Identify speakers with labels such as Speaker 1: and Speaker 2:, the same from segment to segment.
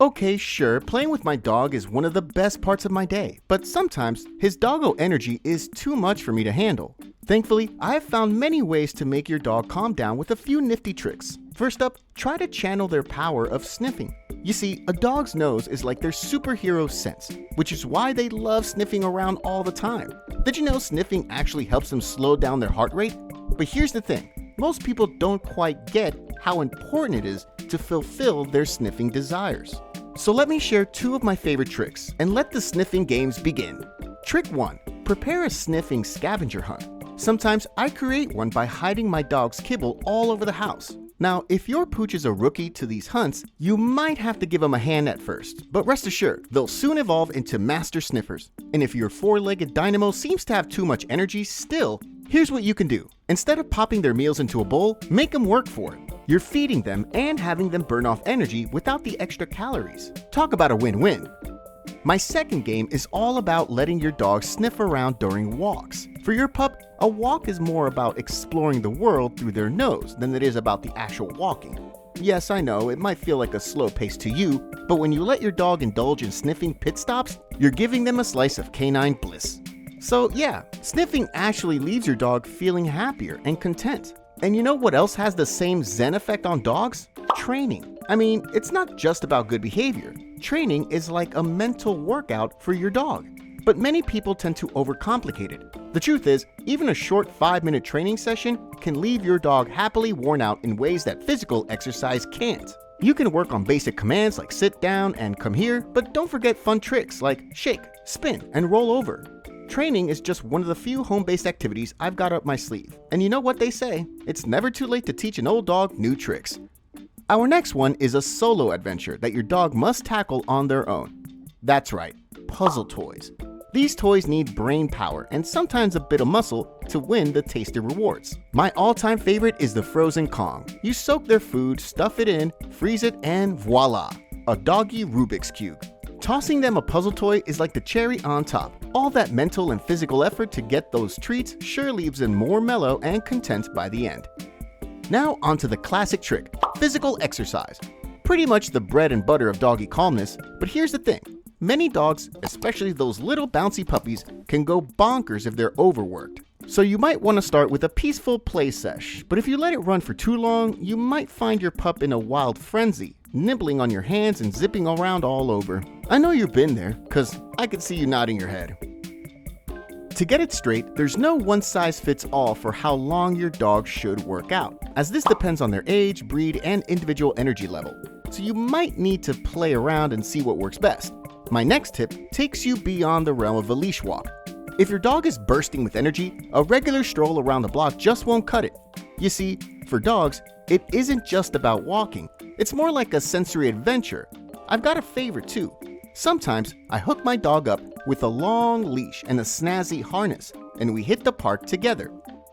Speaker 1: Okay, sure, playing with my dog is one of the best parts of my day, but sometimes his doggo energy is too much for me to handle. Thankfully, I have found many ways to make your dog calm down with a few nifty tricks. First up, try to channel their power of sniffing. You see, a dog's nose is like their superhero sense, which is why they love sniffing around all the time. Did you know sniffing actually helps them slow down their heart rate? But here's the thing, most people don't quite get how important it is to fulfill their sniffing desires. So let me share two of my favorite tricks and let the sniffing games begin. Trick 1. Prepare a sniffing scavenger hunt. Sometimes I create one by hiding my dog's kibble all over the house. Now, if your pooch is a rookie to these hunts, you might have to give them a hand at first, but rest assured, they'll soon evolve into master sniffers. And if your four-legged dynamo seems to have too much energy still, here's what you can do. Instead of popping their meals into a bowl, make them work for it. You're feeding them and having them burn off energy without the extra calories. Talk about a win-win. My second game is all about letting your dog sniff around during walks. For your pup, a walk is more about exploring the world through their nose than it is about the actual walking. Yes, I know, it might feel like a slow pace to you, but when you let your dog indulge in sniffing pit stops, you're giving them a slice of canine bliss. So yeah, sniffing actually leaves your dog feeling happier and content. And you know what else has the same zen effect on dogs? Training. I mean, it's not just about good behavior. Training is like a mental workout for your dog. But many people tend to overcomplicate it. The truth is, even a short 5-minute training session can leave your dog happily worn out in ways that physical exercise can't. You can work on basic commands like sit down and come here, but don't forget fun tricks like shake, spin, and roll over. Training is just one of the few home-based activities I've got up my sleeve. And you know what they say, it's never too late to teach an old dog new tricks. Our next one is a solo adventure that your dog must tackle on their own. That's right, puzzle toys. These toys need brain power and sometimes a bit of muscle to win the tasty rewards. My all-time favorite is the frozen Kong. You soak their food, stuff it in, freeze it, and voila, a doggy Rubik's Cube. Tossing them a puzzle toy is like the cherry on top. All that mental and physical effort to get those treats sure leaves them more mellow and content by the end. Now onto the classic trick, physical exercise. Pretty much the bread and butter of doggy calmness, but here's the thing. Many dogs, especially those little bouncy puppies, can go bonkers if they're overworked. So you might want to start with a peaceful play sesh, but if you let it run for too long, you might find your pup in a wild frenzy, nibbling on your hands and zipping around all over. I know you've been there, cause I could see you nodding your head. To get it straight, there's no one-size-fits-all for how long your dog should work out, as this depends on their age, breed, and individual energy level. So you might need to play around and see what works best. My next tip takes you beyond the realm of a leash walk. If your dog is bursting with energy, a regular stroll around the block just won't cut it. You see, for dogs, it isn't just about walking. It's more like a sensory adventure. I've got a favorite too. Sometimes I hook my dog up with a long leash and a snazzy harness, and we hit the park together.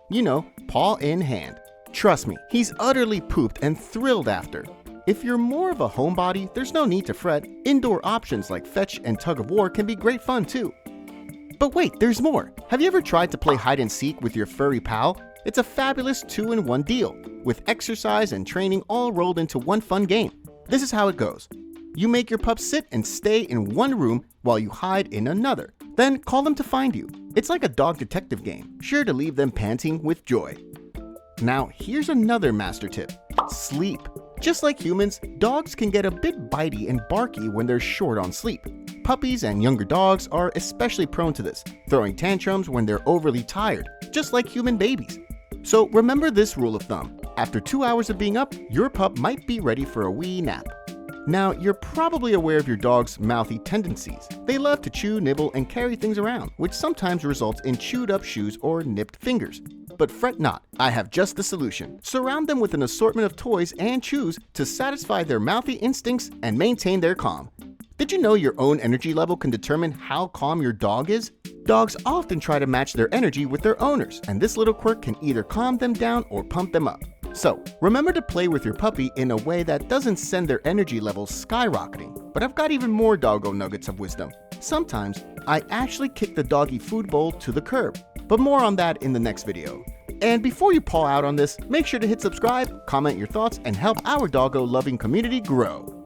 Speaker 1: You know, paw in hand. Trust me, he's utterly pooped and thrilled after. If you're more of a homebody, there's no need to fret. Indoor options like fetch and tug of war can be great fun too. But wait, there's more. Have you ever tried to play hide and seek with your furry pal? It's a fabulous 2-in-1 deal, with exercise and training all rolled into one fun game. This is how it goes. You make your pup sit and stay in one room while you hide in another. Then call them to find you. It's like a dog detective game, sure to leave them panting with joy. Now, here's another master tip. Sleep. Just like humans, dogs can get a bit bitey and barky when they're short on sleep. Puppies and younger dogs are especially prone to this, throwing tantrums when they're overly tired, just like human babies. So remember this rule of thumb. After 2 hours of being up, your pup might be ready for a wee nap. Now, you're probably aware of your dog's mouthy tendencies. They love to chew, nibble, and carry things around, which sometimes results in chewed up shoes or nipped fingers. But fret not, I have just the solution. Surround them with an assortment of toys and chews to satisfy their mouthy instincts and maintain their calm. Did you know your own energy level can determine how calm your dog is? Dogs often try to match their energy with their owners, and this little quirk can either calm them down or pump them up. So, remember to play with your puppy in a way that doesn't send their energy levels skyrocketing. But I've got even more doggo nuggets of wisdom. Sometimes, I actually kick the doggy food bowl to the curb. But more on that in the next video. And before you paw out on this, make sure to hit subscribe, comment your thoughts, and help our doggo loving community grow.